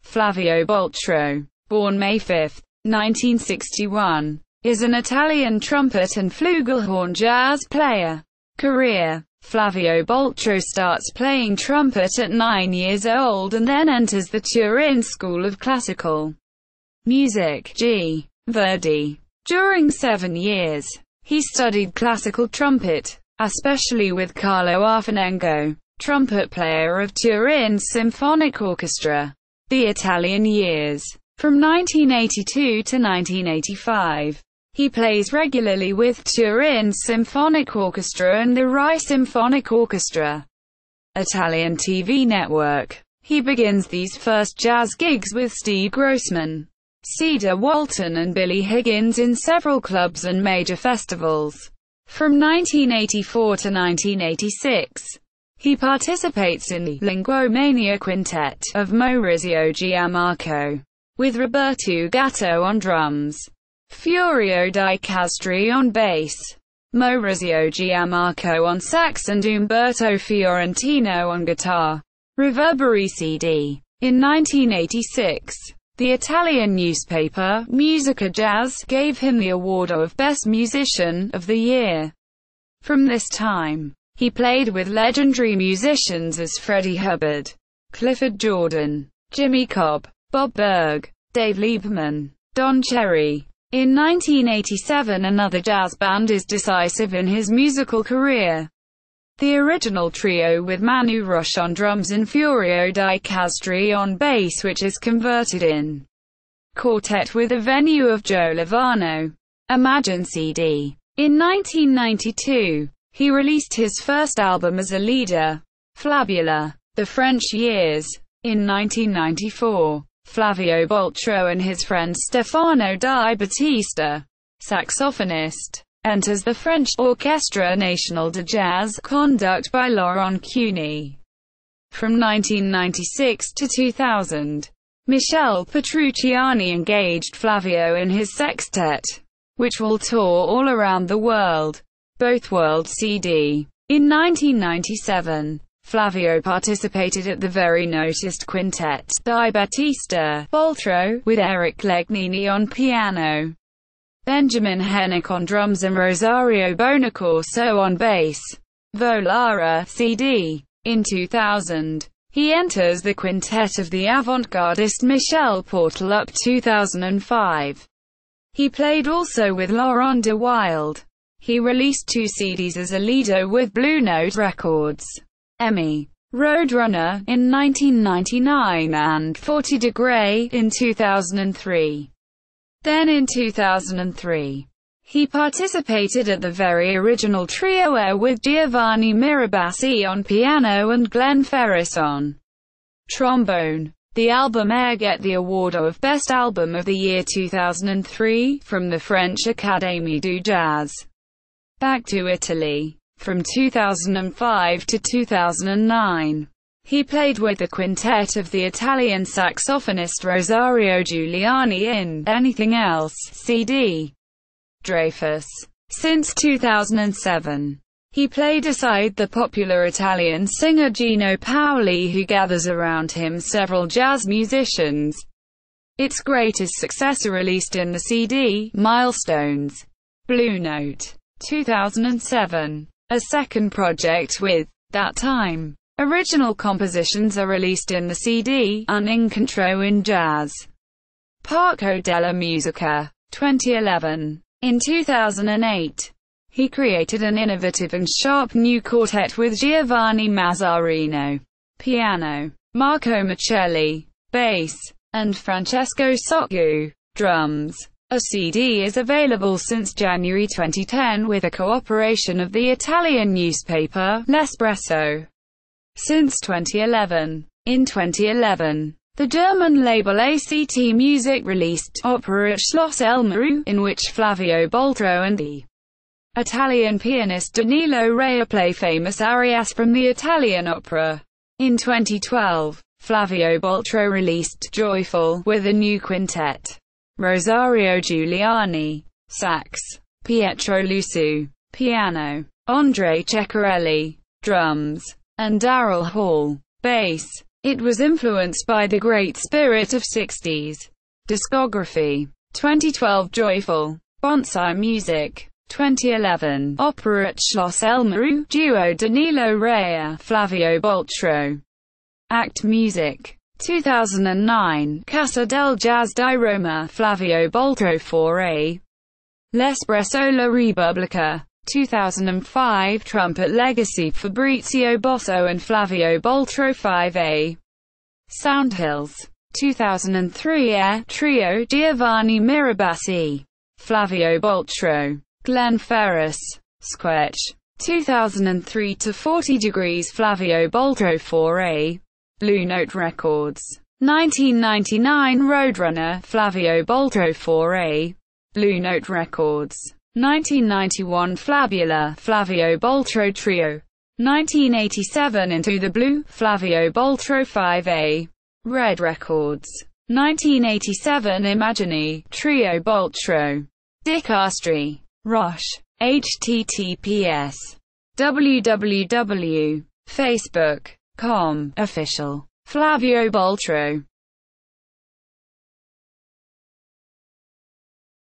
Flavio Boltro, born May 5, 1961, is an Italian trumpet and flugelhorn jazz player. Career: Flavio Boltro starts playing trumpet at 9 years old and then enters the Turin School of Classical Music (G. Verdi). During 7 years, he studied classical trumpet, especially with Carlo Arfanengo, trumpet player of Turin's Symphonic Orchestra. The Italian years: from 1982 to 1985. He plays regularly with Turin's Symphonic Orchestra and the Rai Symphonic Orchestra. Italian TV network. He begins these first jazz gigs with Steve Grossman, Cedar Walton and Billy Higgins in several clubs and major festivals. From 1984 to 1986, he participates in the Linguomania Quintet of Maurizio Giammarco, with Roberto Gatto on drums, Furio di Castri on bass, Maurizio Giammarco on sax and Umberto Fiorentino on guitar. Reverberi CD. In 1986, the Italian newspaper, Musica Jazz, gave him the award of Best Musician of the Year. From this time, he played with legendary musicians as Freddie Hubbard, Clifford Jordan, Jimmy Cobb, Bob Berg, Dave Liebman, Don Cherry. In 1987, another jazz band is decisive in his musical career. The original trio with Manu Rush on drums and Furio di Castri on bass, which is converted in quartet with a venue of Joe Lovano. Imagine CD. In 1992, he released his first album as a leader, Flabula. The French years. In 1994, Flavio Boltro and his friend Stefano Di Battista, saxophonist, enters the French Orchestre Nationale de Jazz, conducted by Laurent Cuny. From 1996 to 2000, Michel Petrucciani engaged Flavio in his sextet, which will tour all around the world. Both World CD. In 1997, Flavio participated at the very noticed Quintet Di Battista, Boltro, with Eric Legnini on piano, Benjamin Hennick on drums and Rosario Bonaccorso on bass. Volara CD. In 2000, he enters the quintet of the avant-gardist Michel Portal up 2005. He played also with Laurent de Wilde. He released 2 CDs as a leader with Blue Note Records, Emmy, Roadrunner, in 1999 and 40 Degree, in 2003. Then in 2003, he participated at the very original trio Air with Giovanni Mirabassi on piano and Glenn Ferris on trombone. The album Air get the award of Best Album of the Year 2003, from the French Académie du Jazz. Back to Italy. From 2005 to 2009, he played with the quintet of the Italian saxophonist Rosario Giuliani in Anything Else CD. Dreyfus. Since 2007, he played aside the popular Italian singer Gino Paoli, who gathers around him several jazz musicians. Its greatest successor released in the CD, Milestones. Blue Note. 2007. A second project with, that time, original compositions are released in the CD, Un Incontro in Jazz. Parco della Musica. 2011. In 2008, he created an innovative and sharp new quartet with Giovanni Mazzarino, piano, Marco Michelli, bass, and Francesco Sotgu, drums. A CD is available since January 2010 with a cooperation of the Italian newspaper, L'Espresso. Since 2011. In 2011, the German label ACT Music released Opera at Schloss Elmuru, in which Flavio Boltro and the Italian pianist Danilo Rea play famous arias from the Italian opera. In 2012, Flavio Boltro released Joyful, with a new quintet. Rosario Giuliani, sax, Pietro Lusu, piano, Andre Ceccarelli, drums, and Daryl Hall, bass. It was influenced by the Great Spirit of 60s. Discography. 2012 Joyful. Bonsai Music. 2011 Opera at Schloss Elmaru, Duo Danilo Rea, Flavio Boltro. Act Music. 2009 Casa del Jazz di Roma, Flavio Boltro 4A. L'Espresso La Repubblica. 2005 Trumpet Legacy, Fabrizio Bosso and Flavio Boltro 5A. Soundhills. 2003 Air Trio, Giovanni Mirabassi, Flavio Boltro. Glenn Ferris. Squetch. 2003 to 40 Degrees, Flavio Boltro 4A. Blue Note Records. 1999 Roadrunner, Flavio Boltro 4A. Blue Note Records. 1991 Flabula, Flavio Boltro Trio. 1987 Into the Blue, Flavio Boltro 5A. Red Records. 1987 Imagini, Trio Boltro. Dick Astri. Roche. https www.facebook.com/official Flavio Boltro